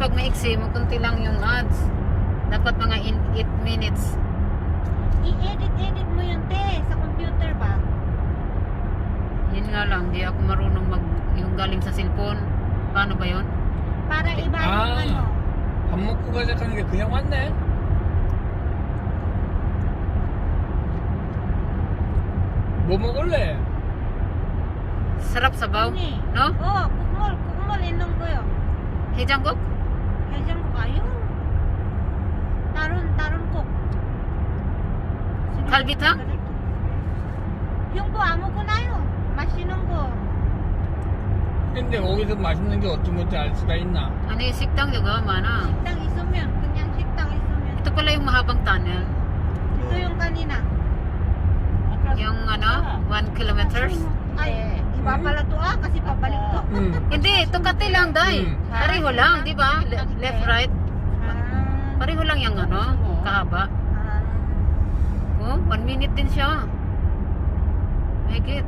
pag maiksi, makunti lang yung ads. Dapat mga 8 minutes. I-edit mo yun, te, sa computer ba? Yun nga lang, di ako marunong yung galing sa cellphone. Paano ba yun? Para ibalik ano. 밥 먹고 가자는 게 그냥 왔네. 뭐 먹을래? Sarap sabaw, Ini. no? Oh, kukmol inong ko yun. Hejanggok? Kaya ko kayo. Taron ko. Kalbitang? Yung po, amo ko na yun. Masinong ko. 근데 거기서 맛있는 게 어떤 건지 알 수가 있나? Ano yung siktang lugar, mana? Siktang isumen. Kanyang siktang isumen. Ito pala yung mahabang tunnel. Ito yung kanina. Yung ano, 1 kilometers. Ay, iba pala to kasi pabalik to. Hindi, Tugati lang, day. Pareho lang, di ba? Left, right. Pareho lang yung ano, kahaba. Oh, 1 minute din siya. Mahigit.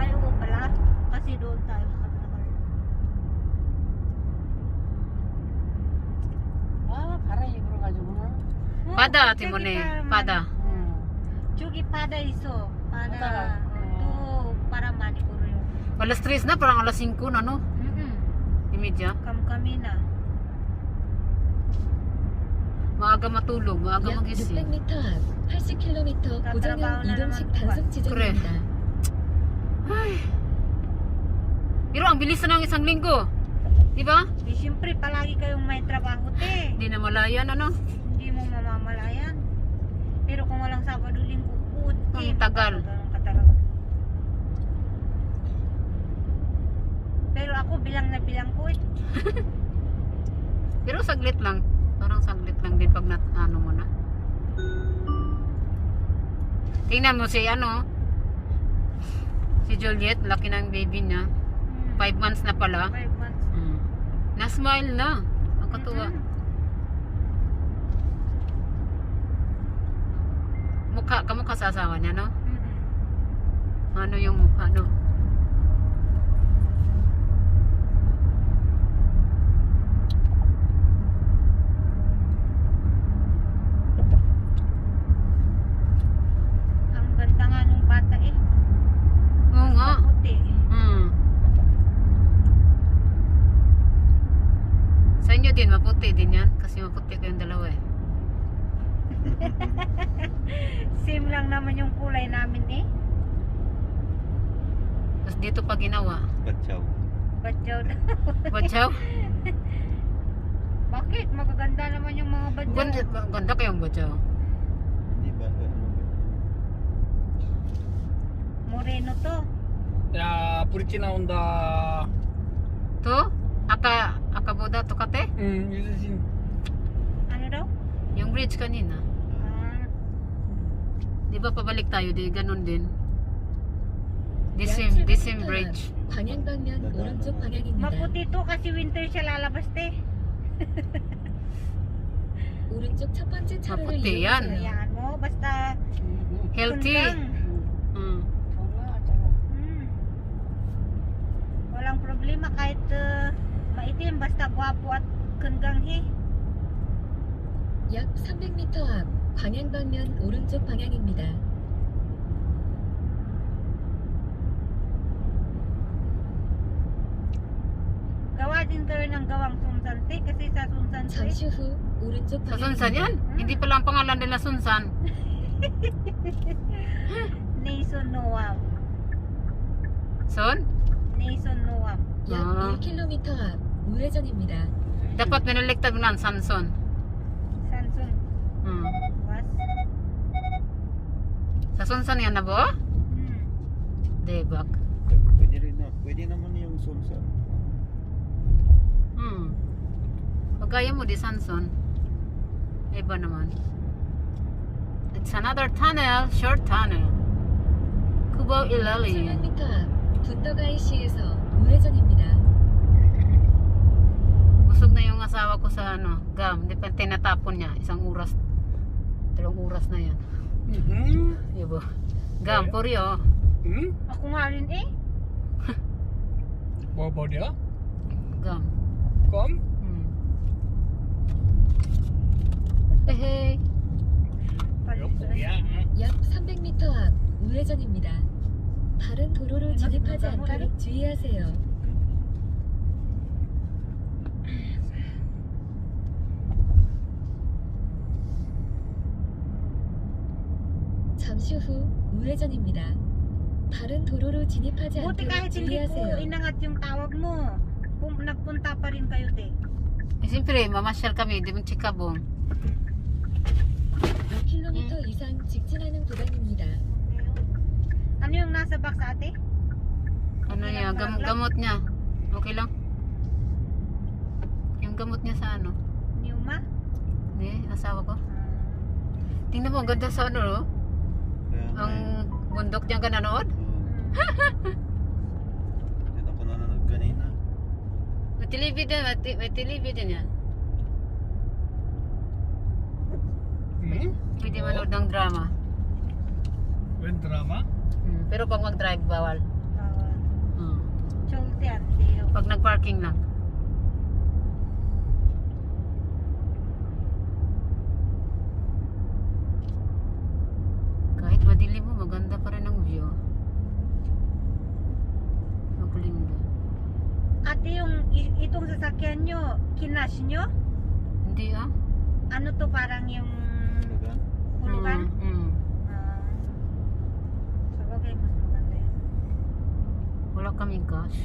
Kayo ko pala. Kasi doon tayo sa Kaplakan. 바람 입으러 가지고는. Pada, Timone. Pada. Chugi pada iso. Pada. Pada. To para manikuro yun. Alas 3 na, parang alas 5 na, no? Imedya. Kami na. Maaga matulog, maaga 약 magising. 600m 앞 80km 고정형 이동식 단속 지점입니다. Ay. Pero ang bilis na ng isang linggo. Di ba? Eh, siyempre, palagi kayong may trabaho, te. Hindi na malayan, ano? Hindi mo mamamalayan. Pero kung walang Sabado, Linggo, Ang tagal. Ganun ka talaga. Pero ako, bilang na bilang ko eh. Pero saglit lang. Parang saglit lang din pag ano mo na. Tingnan mo si ano, si Juliet, laki ng baby niya. 5 months na pala. 5 months. Na-smile na. Ang katuwa. Kamukha sa asawa niya, no? Ano yung mukha, no? Ang ganda nga nung bata eh. Oo nga. Puti. Sa inyo din, maputi din yan. Kasi maputi kayong dalawa eh. Same lang naman yung kulay namin eh. Tapos dito pa ginawa. Batsaw. Badyaw daw. Batsaw? Bakit? Magaganda naman yung mga badyaw. Ganda kayong batsaw. Di ba? Moreno to. 야, 브릿지 나온다. To? Akaboda to kate? 유수신. Ano daw? Yung bridge kanina. Di ba pabalik tayo? Di ganun din. This same bridge. 방향 방면 오른쪽 방향입니다. Maputi to kasi winter siya lalabas te. 오른쪽 첫 번째 차로를 마puti yan. 이용하세요. Hayaan mo. Basta Healthy. kundang. Walang problema kahit maitim. Basta guwapo at kundanghi. 약 300m 앞 방향 방면 오른쪽 방향입니다. Gawa din kayo ng gawang sunsan te. Kasi sa sunsan te. 잠시 후 오른쪽 Sa Sunsan yan? 방향입니다. Hindi pala ang pangalan nila Sunsan. Nason Noam. Son? Nason Noam. 약 아. 1km 앞 우회전입니다. Dapat minaliktad mo na ang Sanson. Sanson. Was. Sa Sunsan yan na ba? Debak. Pwede rin na. Pwede naman yung sunsan. Pag kaya mo di Sanson. Iba naman. It's another tunnel, short tunnel. Cubao Ilali. 300m 앞 분덕아이시에서 우회전입니다. Busog na yung asawa ko sa ano, gum. Di pa tinatapon niya. 1 oras. 3 oras na yan. Iba. Gum, puryo. 응? Ako nga rin eh. 뭐 버려? Gum. 껌? 에헤이. 이거 뭐야? 약 300m 앞 우회전입니다. 다른 도로로 진입하지 않도록 주의하세요. 잠시 후 우회전입니다. 다른 도로로 진입하지 Buti 않도록 kahit hindi ko 주의하세요. inangat yung tawag mo. Nagpunta pa rin kayo, te. Eh, siyempre, mamasyal kami, di mo chikabong. 5km 이상 직진하는 구간입니다. Ano yung nasa box, ate? Ano niya, gamot niya. Okay lang? Yung gamot niya sa ano? Numa? Hindi, asawa ko. Tingnan mo, ang ganda sa ano, no? Kaya nga Ang bundok niyang gananood. Dito ako nanonood kanina. May television, may television yan. Pwede manood ng drama. 웬 드라마? Pero pag mag-drive, bawal. Bawal. Hmm. Cholte, ate. Pag nag-parking lang. Kahit madilim mo, maganda pa rin ang view. Makulimlim. Ate, yung itong sasakyan nyo, kinash nyo? Hindi ah. Ano to, parang yung Talaga? hulugan? Ah. Sa bagay, mas maganda yun. Wala kaming cash.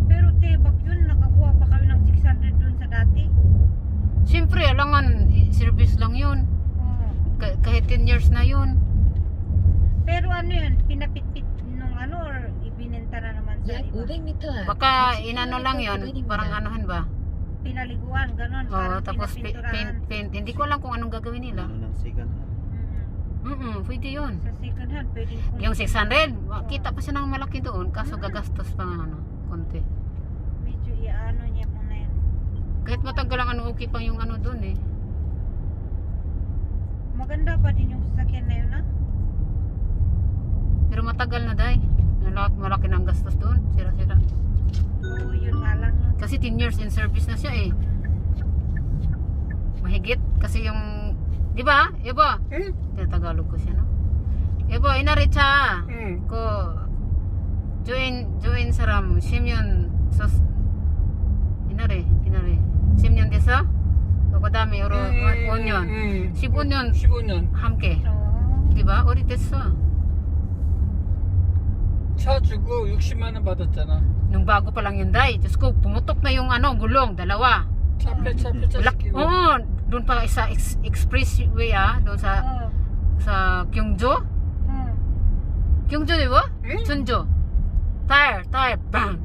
Pero te, bak yun, nakakuha pa kami ng 600 dun sa dati. Siyempre, alangan, service lang yun. Oo. Kahit 10 years na yun. Pero ano yun, pinapitpit nung ano, or ibinenta na naman sa 약 iba? 500m 앞 Baka inano lang yun, parang anuhan ba? Pinaliguan, ganon. Oo, parang tapos pinapinturahan. paint. Hindi ko alam kung anong gagawin nila. Ano ng second hand? Pwede yun. Sa second hand, pwedeng kung Yung 600, kita pa siya ng malaki doon, kaso gagastos pa nga ano, konti. medyo iano niya muna yan. Kahit matagal ang ano, okay pa yung ano doon eh. Maganda pa din yung sasakyan na yun, ha? Pero matagal na dahil. Malaki na ang gastos doon, sira-sira. Oo, yun nga lang. No? Kasi 10 years in service na siya eh. Mahigit, kasi yung, di ba? Iba? Tagalog ko siya, no? Iba, inaritsa ko join saram simyon sos inare simyon desa 그다음에 여러 onion 15년 15년 함께 Oo. diba? 오래됐어. 차 주고 60만 원 받았잖아. Nung bago pa lang yun, Day. Diyos ko, pumutok na yung ano, gulong, dalawa. 차 폐차 시키고. Oo, doon pa sa expressway doon sa Oo. sa Gyeongjo. Oo. Gyeongjo, di ba? 응? Chunjo. Tire, bang.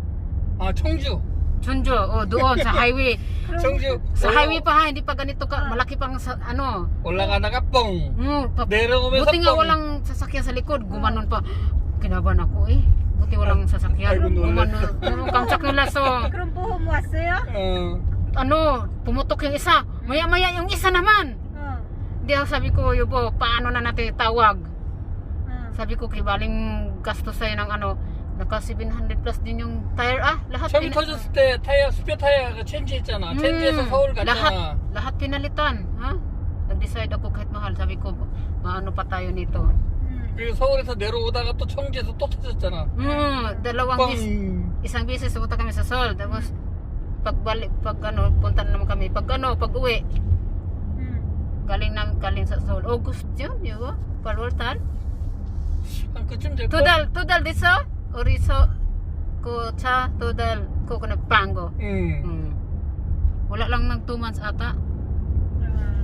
아 청주. Chunjo, doon sa highway. 청주. Sa highway pa ha, hindi pa ganito ka, malaki pang ano. 올라가다가 뻥. 내려오면서 Buti nga 뻥. walang sasakyan sa likod, gumanon pa. Kinabahan ako eh. Buti walang sasakyan. 아이고, 놀랐어. Gumanon. Kamsak nila so. 그럼 보험 왔어요? Ano, pumutok yung isa. Maya-maya yung isa naman. Oo. Hindi ako sabi ko, Yubo, paano na natin tawag? Oo. Sabi ko, kibaling gastos sa'yo ng ano, naka 700 plus din yung tire. Lahat 처음 터졌을 때 타이어 스페 타이어가 체인지했잖아. 체인지해서 서울 갔잖아. lahat pinalitan. Ha? Nag-decide ako kahit mahal. Sabi ko, maano pa tayo nito. 그리고 서울에서 내려오다가 또 청주에서 또 터졌잖아. Dalawang isang beses pumunta kami sa Seoul. Tapos pagbalik, punta na naman kami. Pag uwi, galing sa Seoul. August yun, di ba? Palwaltan. 한 그쯤 될 거. Tudal diso? Oriso ko cha tudal ko na pango. Wala lang ng 2 months ata.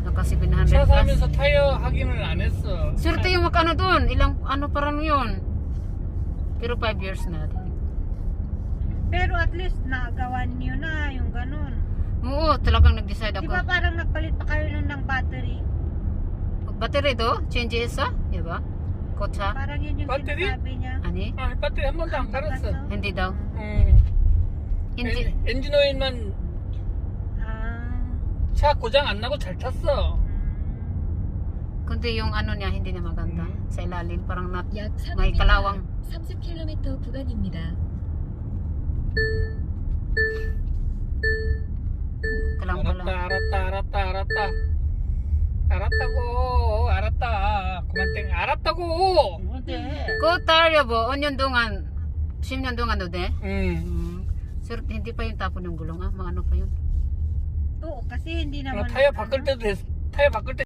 Naka 700 차 plus. 사면서 타이어 확인을 안 했어. Swerte yung makano doon. Ilang ano parang yun. Pero 5 years na din. Pero at least nagawan niyo na yung ganun. Oo, talagang nag-decide Di ako. ba parang nagpalit pa kayo nun ng battery? Battery do? Changes di ba? Kotsa? Parang yun yung Battery? sinasabi niya. Ani? 아, 배터리 한 번도 안 갈았어. Hindi daw. Hindi. 엔진 오일만 Ah. 차 고장 안 나고 잘 탔어. Kundi yung ano niya hindi na maganda. Sa ilalim parang 약 may 300m kalawang. 30km 구간입니다. lang pala. 알았다. 알았다. 그만 알았다고. 뭔데? Ko tayo bo, onyon dungan. 10년 동안 no de. 응. Sir, hindi pa yung tapon ng gulong ah. Maano pa yun. Oo, kasi hindi naman 타이어 바꿀 때도 타이어 바꿀 때